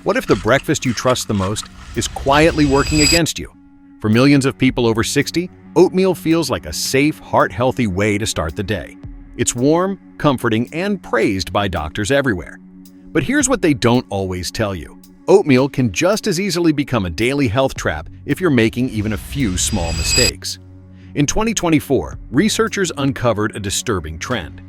What if the breakfast you trust the most is quietly working against you? For millions of people over 60, oatmeal feels like a safe, heart-healthy way to start the day. It's warm, comforting, and praised by doctors everywhere. But here's what they don't always tell you. Oatmeal can just as easily become a daily health trap if you're making even a few small mistakes. In 2024, researchers uncovered a disturbing trend.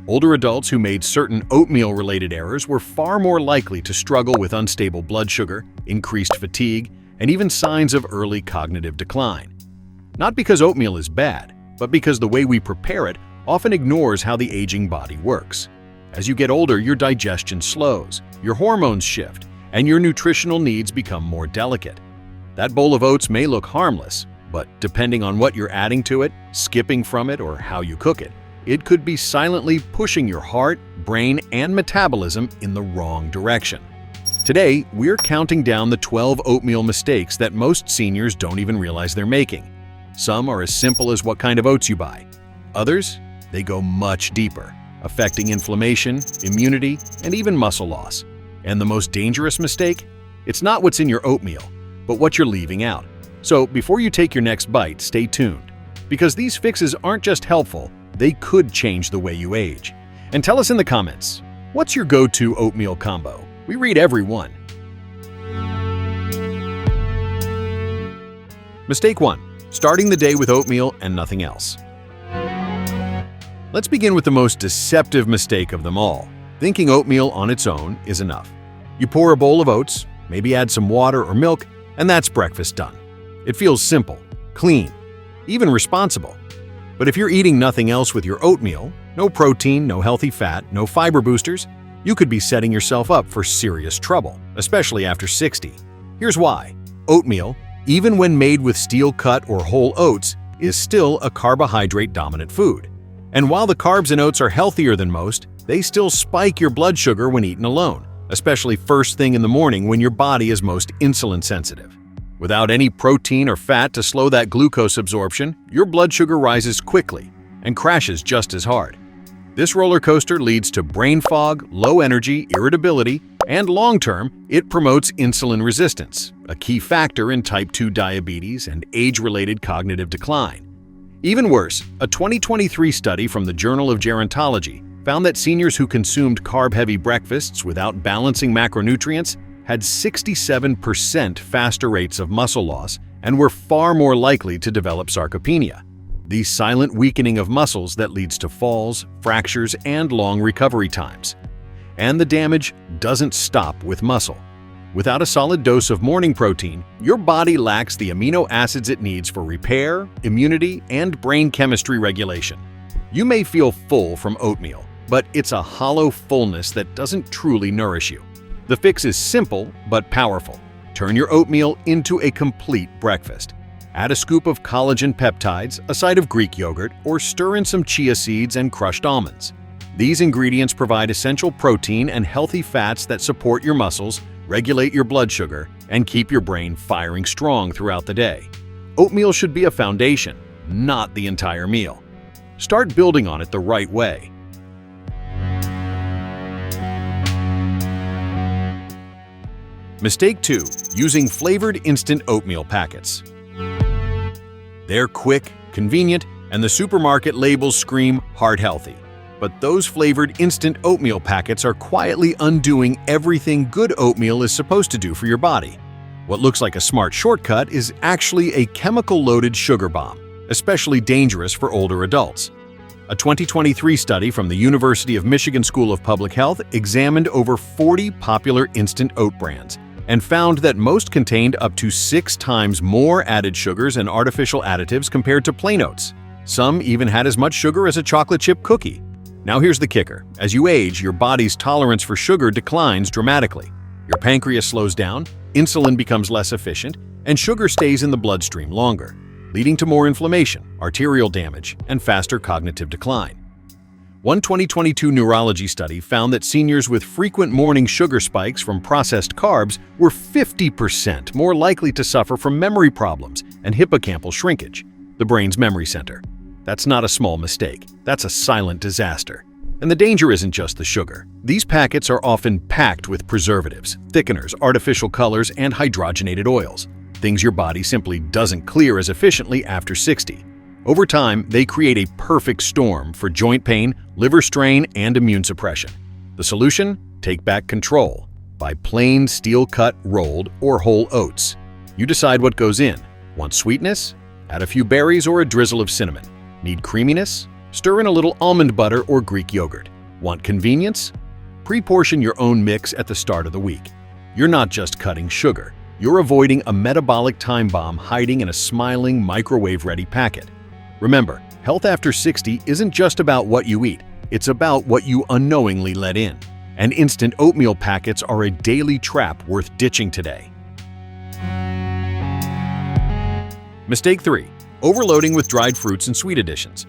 Older adults who made certain oatmeal-related errors were far more likely to struggle with unstable blood sugar, increased fatigue, and even signs of early cognitive decline. Not because oatmeal is bad, but because the way we prepare it often ignores how the aging body works. As you get older, your digestion slows, your hormones shift, and your nutritional needs become more delicate. That bowl of oats may look harmless, but depending on what you're adding to it, skipping from it, or how you cook it, it could be silently pushing your heart, brain, and metabolism in the wrong direction. Today, we're counting down the 12 oatmeal mistakes that most seniors don't even realize they're making. Some are as simple as what kind of oats you buy. Others, they go much deeper, affecting inflammation, immunity, and even muscle loss. And the most dangerous mistake? It's not what's in your oatmeal, but what you're leaving out. So before you take your next bite, stay tuned. Because these fixes aren't just helpful, they could change the way you age. And tell us in the comments, what's your go-to oatmeal combo? We read every one. Mistake 1. Starting the day with oatmeal and nothing else. Let's begin with the most deceptive mistake of them all. Thinking oatmeal on its own is enough. You pour a bowl of oats, maybe add some water or milk, and that's breakfast done. It feels simple, clean, even responsible. But if you're eating nothing else with your oatmeal, no protein, no healthy fat, no fiber boosters, you could be setting yourself up for serious trouble, especially after 60. Here's why. Oatmeal, even when made with steel-cut or whole oats, is still a carbohydrate-dominant food. And while the carbs in oats are healthier than most, they still spike your blood sugar when eaten alone, especially first thing in the morning when your body is most insulin sensitive. Without any protein or fat to slow that glucose absorption, your blood sugar rises quickly and crashes just as hard. This roller coaster leads to brain fog, low energy, irritability, and long-term, it promotes insulin resistance, a key factor in type 2 diabetes and age-related cognitive decline. Even worse, a 2023 study from the Journal of Gerontology found that seniors who consumed carb-heavy breakfasts without balancing macronutrients had 67% faster rates of muscle loss and were far more likely to develop sarcopenia, the silent weakening of muscles that leads to falls, fractures, and long recovery times. And the damage doesn't stop with muscle. Without a solid dose of morning protein, your body lacks the amino acids it needs for repair, immunity, and brain chemistry regulation. You may feel full from oatmeal, but it's a hollow fullness that doesn't truly nourish you. The fix is simple but powerful. Turn your oatmeal into a complete breakfast. Add a scoop of collagen peptides, a side of Greek yogurt, or stir in some chia seeds and crushed almonds. These ingredients provide essential protein and healthy fats that support your muscles, regulate your blood sugar, and keep your brain firing strong throughout the day. Oatmeal should be a foundation, not the entire meal. Start building on it the right way. Mistake 2. Using flavored instant oatmeal packets. They're quick, convenient, and the supermarket labels scream heart healthy. But those flavored instant oatmeal packets are quietly undoing everything good oatmeal is supposed to do for your body. What looks like a smart shortcut is actually a chemical-loaded sugar bomb, especially dangerous for older adults. A 2023 study from the University of Michigan School of Public Health examined over 40 popular instant oat brands and found that most contained up to 6 times more added sugars and artificial additives compared to plain oats. Some even had as much sugar as a chocolate chip cookie. Now here's the kicker. As you age, your body's tolerance for sugar declines dramatically. Your pancreas slows down, insulin becomes less efficient, and sugar stays in the bloodstream longer, leading to more inflammation, arterial damage, and faster cognitive decline. One 2022 neurology study found that seniors with frequent morning sugar spikes from processed carbs were 50% more likely to suffer from memory problems and hippocampal shrinkage, the brain's memory center. That's not a small mistake. That's a silent disaster. And the danger isn't just the sugar. These packets are often packed with preservatives, thickeners, artificial colors, and hydrogenated oils, things your body simply doesn't clear as efficiently after 60. Over time, they create a perfect storm for joint pain, liver strain, and immune suppression. The solution? Take back control. Buy plain steel-cut, rolled, or whole oats. You decide what goes in. Want sweetness? Add a few berries or a drizzle of cinnamon. Need creaminess? Stir in a little almond butter or Greek yogurt. Want convenience? Pre-portion your own mix at the start of the week. You're not just cutting sugar. You're avoiding a metabolic time bomb hiding in a smiling, microwave-ready packet. Remember, health after 60 isn't just about what you eat. It's about what you unknowingly let in. And instant oatmeal packets are a daily trap worth ditching today. Mistake 3. Overloading with dried fruits and sweet additions.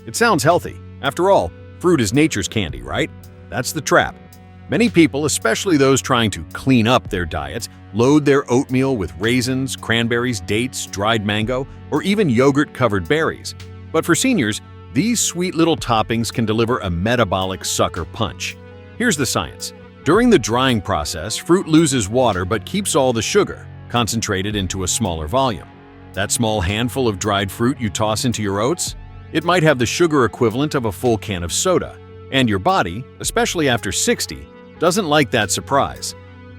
It sounds healthy. After all, fruit is nature's candy, right? That's the trap. Many people, especially those trying to clean up their diets, load their oatmeal with raisins, cranberries, dates, dried mango, or even yogurt-covered berries. But for seniors, these sweet little toppings can deliver a metabolic sucker punch. Here's the science. During the drying process, fruit loses water but keeps all the sugar, concentrated into a smaller volume. That small handful of dried fruit you toss into your oats? It might have the sugar equivalent of a full can of soda. And your body, especially after 60, doesn't like that surprise.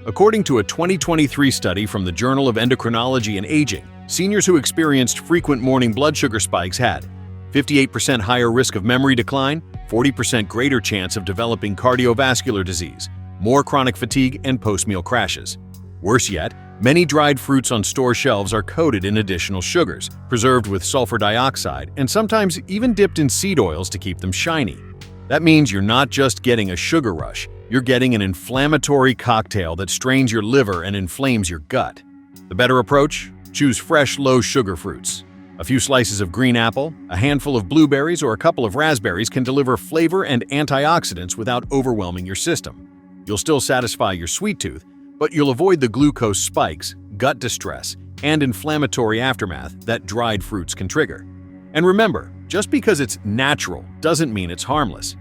According to a 2023 study from the Journal of Endocrinology and Aging, seniors who experienced frequent morning blood sugar spikes had 58% higher risk of memory decline, 40% greater chance of developing cardiovascular disease, more chronic fatigue, and post-meal crashes. Worse yet, many dried fruits on store shelves are coated in additional sugars, preserved with sulfur dioxide, and sometimes even dipped in seed oils to keep them shiny. That means you're not just getting a sugar rush, you're getting an inflammatory cocktail that strains your liver and inflames your gut. The better approach? Choose fresh, low-sugar fruits. A few slices of green apple, a handful of blueberries, or a couple of raspberries can deliver flavor and antioxidants without overwhelming your system. You'll still satisfy your sweet tooth, but you'll avoid the glucose spikes, gut distress, and inflammatory aftermath that dried fruits can trigger. And remember, just because it's natural doesn't mean it's harmless.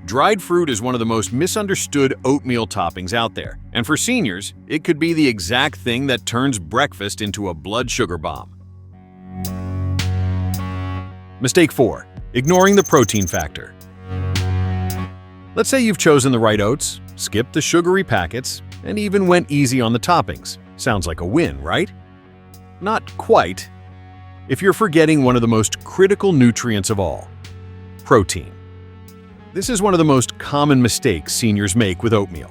Dried fruit is one of the most misunderstood oatmeal toppings out there, and for seniors, it could be the exact thing that turns breakfast into a blood sugar bomb. Mistake 4. Ignoring the protein factor. Let's say you've chosen the right oats, skipped the sugary packets, and even went easy on the toppings. Sounds like a win, right? Not quite. If you're forgetting one of the most critical nutrients of all, protein. This is one of the most common mistakes seniors make with oatmeal.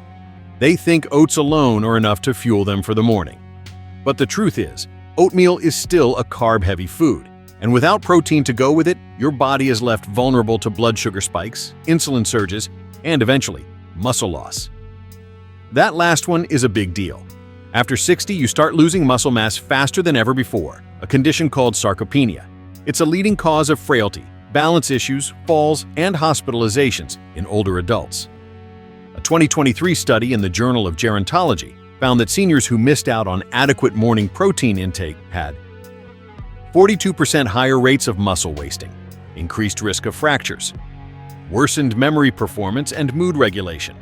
They think oats alone are enough to fuel them for the morning. But the truth is, oatmeal is still a carb-heavy food, and without protein to go with it, your body is left vulnerable to blood sugar spikes, insulin surges, and eventually, muscle loss. That last one is a big deal. After 60, you start losing muscle mass faster than ever before, a condition called sarcopenia. It's a leading cause of frailty, balance issues, falls, and hospitalizations in older adults. A 2023 study in the Journal of Gerontology found that seniors who missed out on adequate morning protein intake had 42% higher rates of muscle wasting, increased risk of fractures, worsened memory performance and mood regulation.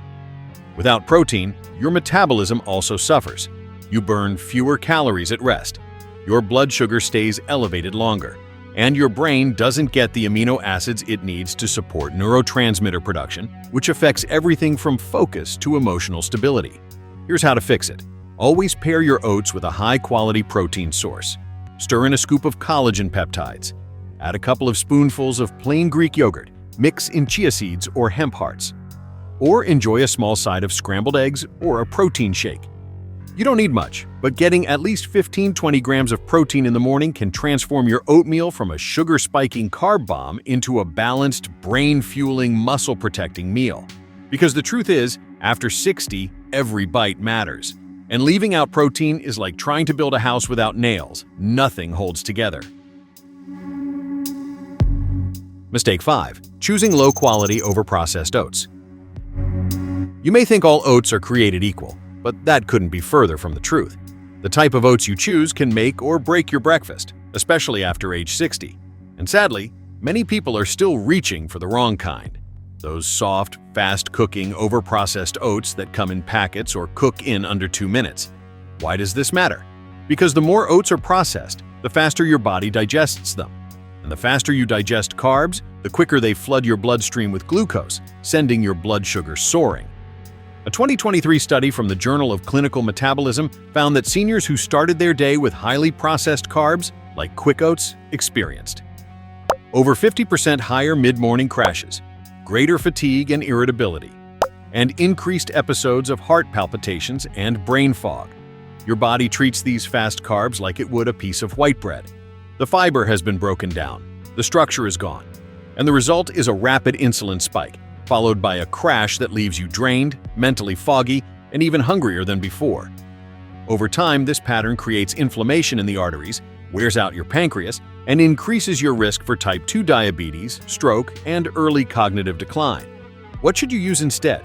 Without protein, your metabolism also suffers. You burn fewer calories at rest. Your blood sugar stays elevated longer, and your brain doesn't get the amino acids it needs to support neurotransmitter production, which affects everything from focus to emotional stability. Here's how to fix it. Always pair your oats with a high-quality protein source. Stir in a scoop of collagen peptides. Add a couple of spoonfuls of plain Greek yogurt. Mix in chia seeds or hemp hearts. Or enjoy a small side of scrambled eggs or a protein shake. You don't need much, but getting at least 15-20 grams of protein in the morning can transform your oatmeal from a sugar-spiking carb bomb into a balanced, brain-fueling, muscle-protecting meal. Because the truth is, after 60, every bite matters. And leaving out protein is like trying to build a house without nails. Nothing holds together. Mistake 5. Choosing low-quality over processed oats. You may think all oats are created equal, but that couldn't be further from the truth. The type of oats you choose can make or break your breakfast, especially after age 60. And sadly, many people are still reaching for the wrong kind. Those soft, fast-cooking, over-processed oats that come in packets or cook in under 2 minutes. Why does this matter? Because the more oats are processed, the faster your body digests them. And the faster you digest carbs, the quicker they flood your bloodstream with glucose, sending your blood sugar soaring. A 2023 study from the Journal of Clinical Metabolism found that seniors who started their day with highly processed carbs, like quick oats, experienced over 50% higher mid-morning crashes, greater fatigue and irritability, and increased episodes of heart palpitations and brain fog. Your body treats these fast carbs like it would a piece of white bread. The fiber has been broken down, the structure is gone, and the result is a rapid insulin spike, followed by a crash that leaves you drained, mentally foggy, and even hungrier than before. Over time, this pattern creates inflammation in the arteries, wears out your pancreas, and increases your risk for type 2 diabetes, stroke, and early cognitive decline. What should you use instead?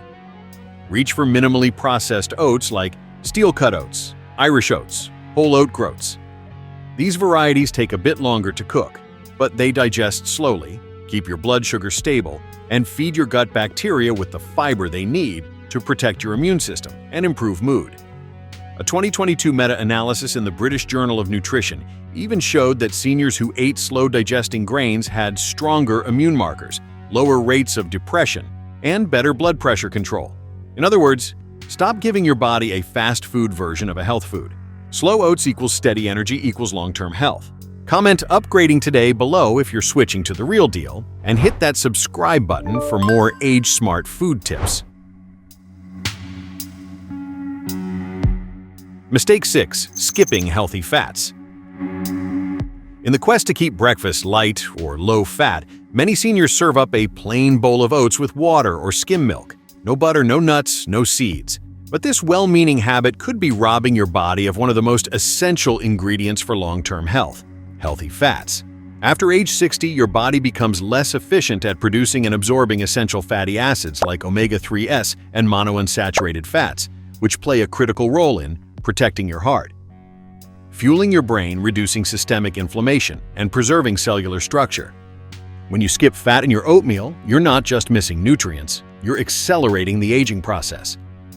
Reach for minimally processed oats like steel-cut oats, Irish oats, whole oat groats. These varieties take a bit longer to cook, but they digest slowly, keep your blood sugar stable, and feed your gut bacteria with the fiber they need to protect your immune system and improve mood. A 2022 meta-analysis in the British Journal of Nutrition even showed that seniors who ate slow-digesting grains had stronger immune markers, lower rates of depression, and better blood pressure control. In other words, stop giving your body a fast food version of a health food. Slow oats equals steady energy equals long-term health. Comment upgrading today below if you're switching to the real deal, and hit that subscribe button for more age-smart food tips. Mistake 6. Skipping healthy fats. In the quest to keep breakfast light or low-fat, many seniors serve up a plain bowl of oats with water or skim milk. No butter, no nuts, no seeds. But this well-meaning habit could be robbing your body of one of the most essential ingredients for long-term health: healthy fats. After age 60, your body becomes less efficient at producing and absorbing essential fatty acids like omega-3s and monounsaturated fats, which play a critical role in protecting your heart, fueling your brain, reducing systemic inflammation, and preserving cellular structure. When you skip fat in your oatmeal, you're not just missing nutrients, you're accelerating the aging process.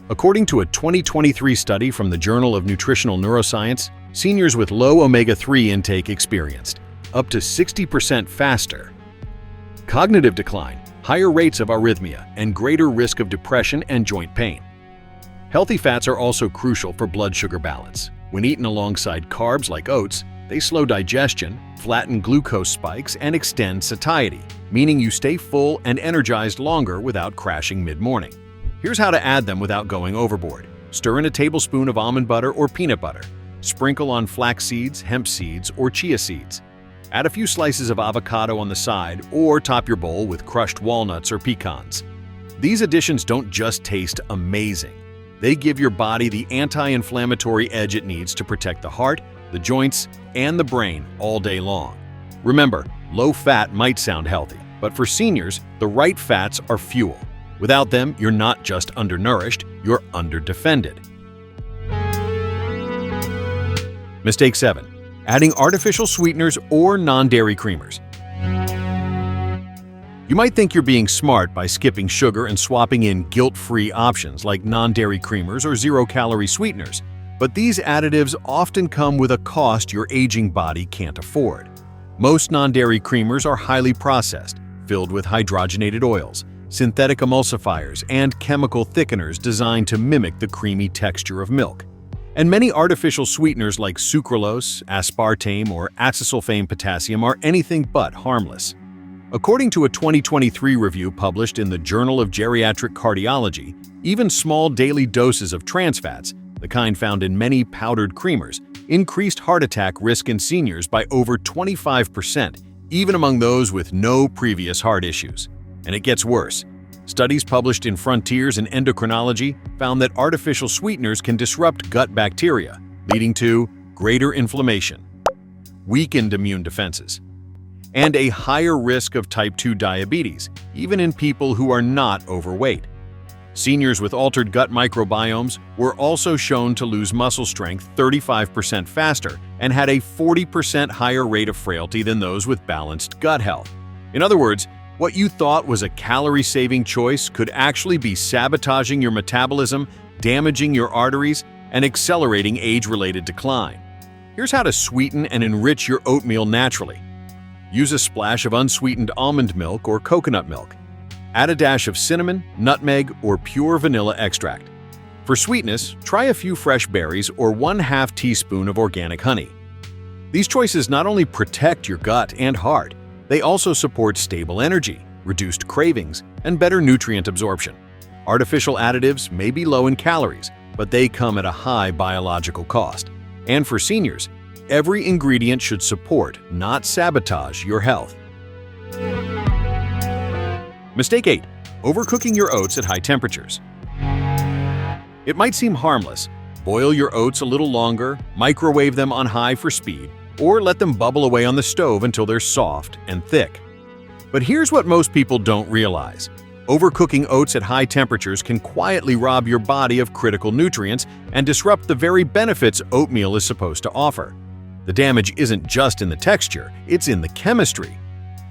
According to a 2023 study from the Journal of Nutritional Neuroscience, seniors with low omega-3 intake experienced up to 60% faster cognitive decline, higher rates of arrhythmia, and greater risk of depression and joint pain. Healthy fats are also crucial for blood sugar balance. When eaten alongside carbs like oats, they slow digestion, flatten glucose spikes, and extend satiety, meaning you stay full and energized longer without crashing mid-morning. Here's how to add them without going overboard. Stir in a tablespoon of almond butter or peanut butter. Sprinkle on flax seeds, hemp seeds, or chia seeds. Add a few slices of avocado on the side, or top your bowl with crushed walnuts or pecans. These additions don't just taste amazing. They give your body the anti-inflammatory edge it needs to protect the heart, the joints, and the brain all day long. Remember, low fat might sound healthy, but for seniors, the right fats are fuel. Without them, you're not just undernourished, you're underdefended. Mistake 7. Adding artificial sweeteners or non-dairy creamers. You might think you're being smart by skipping sugar and swapping in guilt-free options like non-dairy creamers or zero-calorie sweeteners, but these additives often come with a cost your aging body can't afford. Most non-dairy creamers are highly processed, filled with hydrogenated oils, synthetic emulsifiers, and chemical thickeners designed to mimic the creamy texture of milk. And many artificial sweeteners like sucralose, aspartame, or acesulfame potassium are anything but harmless. According to a 2023 review published in the Journal of Geriatric Cardiology, even small daily doses of trans fats, the kind found in many powdered creamers, increased heart attack risk in seniors by over 25%, even among those with no previous heart issues. And it gets worse. Studies published in Frontiers in Endocrinology found that artificial sweeteners can disrupt gut bacteria, leading to greater inflammation, weakened immune defenses, and a higher risk of type 2 diabetes, even in people who are not overweight. Seniors with altered gut microbiomes were also shown to lose muscle strength 35% faster and had a 40% higher rate of frailty than those with balanced gut health. In other words, what you thought was a calorie-saving choice could actually be sabotaging your metabolism, damaging your arteries, and accelerating age-related decline. Here's how to sweeten and enrich your oatmeal naturally. Use a splash of unsweetened almond milk or coconut milk. Add a dash of cinnamon, nutmeg, or pure vanilla extract. For sweetness, try a few fresh berries or 1/2 teaspoon of organic honey. These choices not only protect your gut and heart, they also support stable energy, reduced cravings, and better nutrient absorption. Artificial additives may be low in calories, but they come at a high biological cost. And for seniors, every ingredient should support, not sabotage, your health. Mistake 8. Overcooking your oats at high temperatures. It might seem harmless. Boil your oats a little longer, microwave them on high for speed, or let them bubble away on the stove until they're soft and thick. But here's what most people don't realize. Overcooking oats at high temperatures can quietly rob your body of critical nutrients and disrupt the very benefits oatmeal is supposed to offer. The damage isn't just in the texture, it's in the chemistry.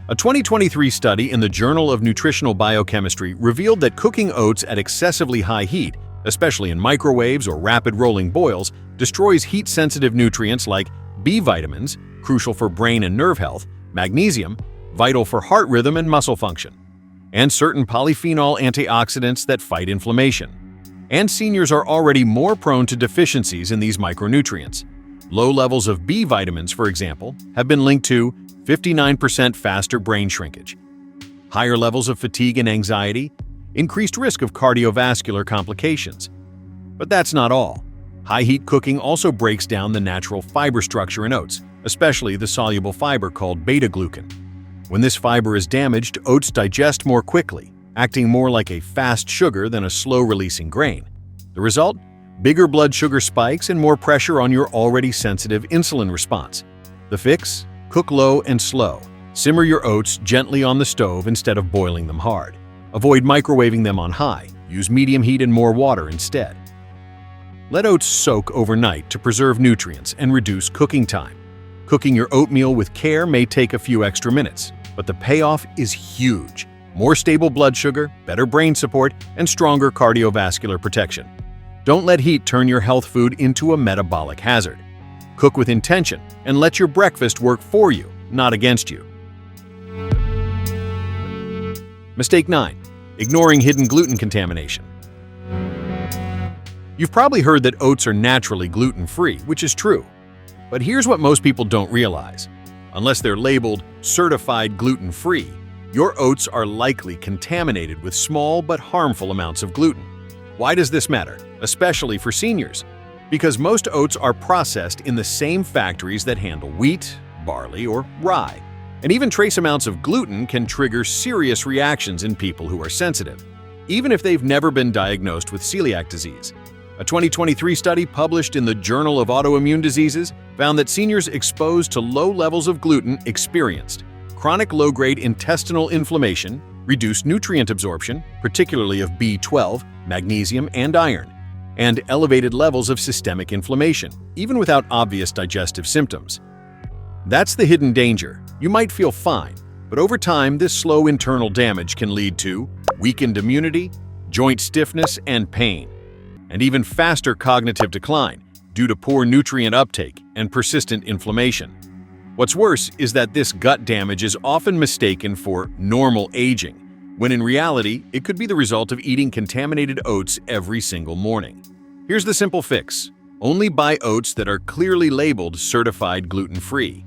A 2023 study in the Journal of Nutritional Biochemistry revealed that cooking oats at excessively high heat, especially in microwaves or rapid rolling boils, destroys heat-sensitive nutrients like B vitamins, crucial for brain and nerve health, magnesium, vital for heart rhythm and muscle function, and certain polyphenol antioxidants that fight inflammation. And seniors are already more prone to deficiencies in these micronutrients. Low levels of B vitamins, for example, have been linked to 59% faster brain shrinkage, higher levels of fatigue and anxiety, increased risk of cardiovascular complications. But that's not all. High-heat cooking also breaks down the natural fiber structure in oats, especially the soluble fiber called beta-glucan. When this fiber is damaged, oats digest more quickly, acting more like a fast sugar than a slow-releasing grain. The result? Bigger blood sugar spikes and more pressure on your already sensitive insulin response. The fix? Cook low and slow. Simmer your oats gently on the stove instead of boiling them hard. Avoid microwaving them on high. Use medium heat and more water instead. Let oats soak overnight to preserve nutrients and reduce cooking time. Cooking your oatmeal with care may take a few extra minutes, but the payoff is huge. More stable blood sugar, better brain support, and stronger cardiovascular protection. Don't let heat turn your health food into a metabolic hazard. Cook with intention and let your breakfast work for you, not against you. Mistake 9. Ignoring hidden gluten contamination. You've probably heard that oats are naturally gluten-free, which is true. But here's what most people don't realize. Unless they're labeled certified gluten-free, your oats are likely contaminated with small but harmful amounts of gluten. Why does this matter, especially for seniors? Because most oats are processed in the same factories that handle wheat, barley, or rye. And even trace amounts of gluten can trigger serious reactions in people who are sensitive, even if they've never been diagnosed with celiac disease. A 2023 study published in the Journal of Autoimmune Diseases found that seniors exposed to low levels of gluten experienced chronic low-grade intestinal inflammation, reduced nutrient absorption, particularly of B12, magnesium, and iron, and elevated levels of systemic inflammation, even without obvious digestive symptoms. That's the hidden danger. You might feel fine, but over time, this slow internal damage can lead to weakened immunity, joint stiffness, and pain, and even faster cognitive decline due to poor nutrient uptake and persistent inflammation. What's worse is that this gut damage is often mistaken for normal aging, when in reality, it could be the result of eating contaminated oats every single morning. Here's the simple fix. Only buy oats that are clearly labeled certified gluten-free.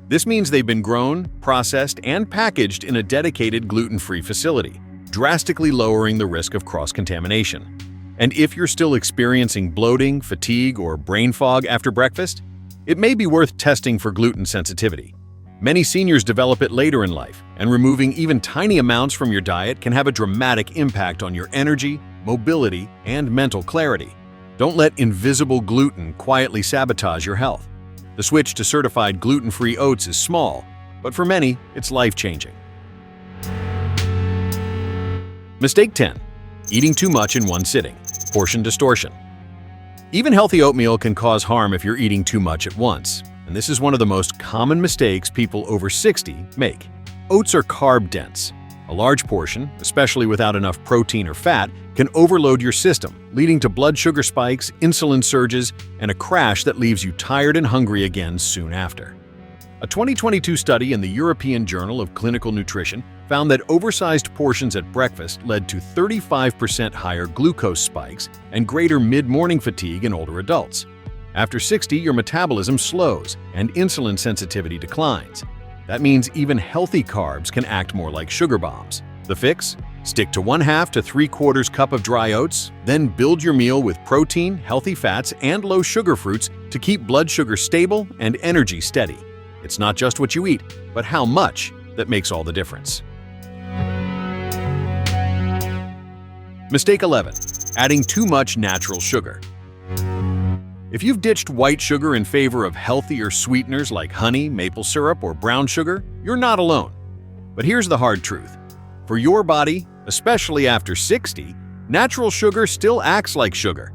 This means they've been grown, processed, and packaged in a dedicated gluten-free facility, drastically lowering the risk of cross-contamination. And if you're still experiencing bloating, fatigue, or brain fog after breakfast, it may be worth testing for gluten sensitivity. Many seniors develop it later in life, and removing even tiny amounts from your diet can have a dramatic impact on your energy, mobility, and mental clarity. Don't let invisible gluten quietly sabotage your health. The switch to certified gluten-free oats is small, but for many, it's life-changing. Mistake 10. Eating too much in one sitting. Portion distortion. Even healthy oatmeal can cause harm if you're eating too much at once, and this is one of the most common mistakes people over 60 make. Oats are carb-dense. A large portion, especially without enough protein or fat, can overload your system, leading to blood sugar spikes, insulin surges, and a crash that leaves you tired and hungry again soon after. A 2022 study in the European Journal of Clinical Nutrition found that oversized portions at breakfast led to 35% higher glucose spikes and greater mid-morning fatigue in older adults. After 60, your metabolism slows and insulin sensitivity declines. That means even healthy carbs can act more like sugar bombs. The fix? Stick to 1/2 to 3/4 cup of dry oats, then build your meal with protein, healthy fats, and low-sugar fruits to keep blood sugar stable and energy steady. It's not just what you eat, but how much that makes all the difference. Mistake 11. Adding too much natural sugar. If you've ditched white sugar in favor of healthier sweeteners like honey, maple syrup, or brown sugar, you're not alone. But here's the hard truth. For your body, especially after 60, natural sugar still acts like sugar.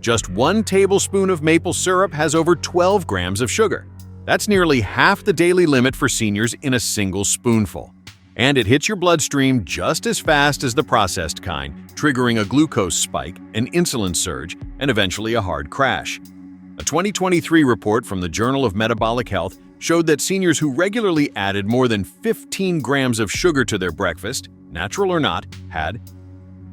Just 1 tablespoon of maple syrup has over 12 grams of sugar. That's nearly half the daily limit for seniors in a single spoonful. And it hits your bloodstream just as fast as the processed kind, triggering a glucose spike, an insulin surge, and eventually a hard crash. A 2023 report from the Journal of Metabolic Health showed that seniors who regularly added more than 15 grams of sugar to their breakfast, natural or not, had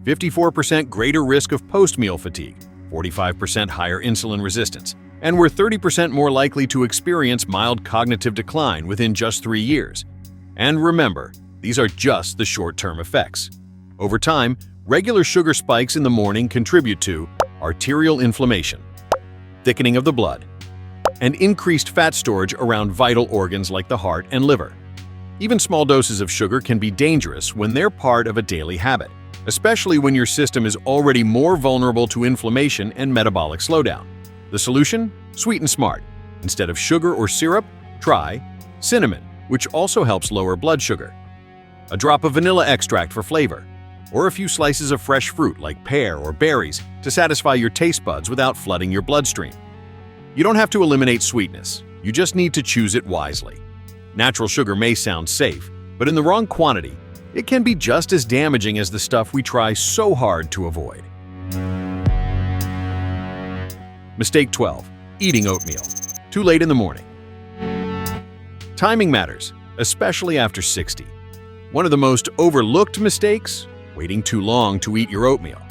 54% greater risk of post-meal fatigue, 45% higher insulin resistance, and were 30% more likely to experience mild cognitive decline within just 3 years. And remember, these are just the short-term effects. Over time, regular sugar spikes in the morning contribute to arterial inflammation, thickening of the blood, and increased fat storage around vital organs like the heart and liver. Even small doses of sugar can be dangerous when they're part of a daily habit, especially when your system is already more vulnerable to inflammation and metabolic slowdown. The solution? Sweet and smart. Instead of sugar or syrup, try cinnamon, which also helps lower blood sugar, a drop of vanilla extract for flavor, or a few slices of fresh fruit like pear or berries to satisfy your taste buds without flooding your bloodstream. You don't have to eliminate sweetness, you just need to choose it wisely. Natural sugar may sound safe, but in the wrong quantity, it can be just as damaging as the stuff we try so hard to avoid. Mistake 12. Eating oatmeal. Too late in the morning. Timing matters, especially after 60. One of the most overlooked mistakes? Waiting too long to eat your oatmeal.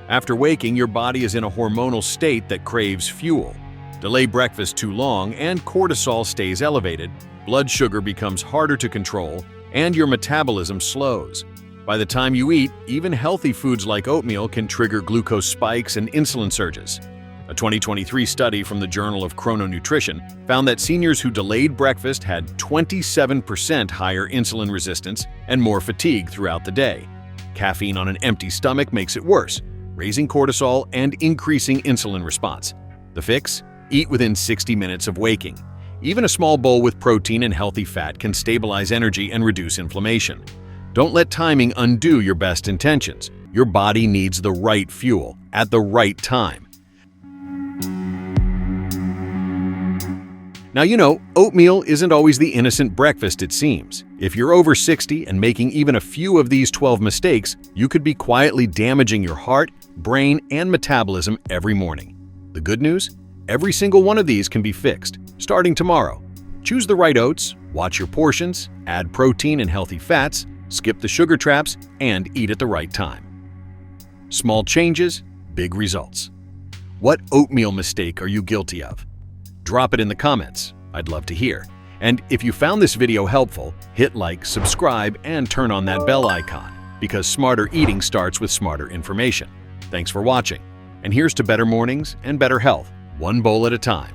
After waking, your body is in a hormonal state that craves fuel. Delay breakfast too long and cortisol stays elevated, blood sugar becomes harder to control, and your metabolism slows. By the time you eat, even healthy foods like oatmeal can trigger glucose spikes and insulin surges. A 2023 study from the Journal of Chrononutrition found that seniors who delayed breakfast had 27% higher insulin resistance and more fatigue throughout the day. Caffeine on an empty stomach makes it worse, raising cortisol and increasing insulin response. The fix? Eat within 60 minutes of waking. Even a small bowl with protein and healthy fat can stabilize energy and reduce inflammation. Don't let timing undo your best intentions. Your body needs the right fuel at the right time. Now you know, oatmeal isn't always the innocent breakfast it seems. If you're over 60 and making even a few of these 12 mistakes, you could be quietly damaging your heart, brain, and metabolism every morning. The good news? Every single one of these can be fixed, starting tomorrow. Choose the right oats, watch your portions, add protein and healthy fats, skip the sugar traps, and eat at the right time. Small changes, big results. What oatmeal mistake are you guilty of? Drop it in the comments. I'd love to hear. And if you found this video helpful, hit like, subscribe, and turn on that bell icon, because smarter eating starts with smarter information. Thanks for watching. And here's to better mornings and better health, one bowl at a time.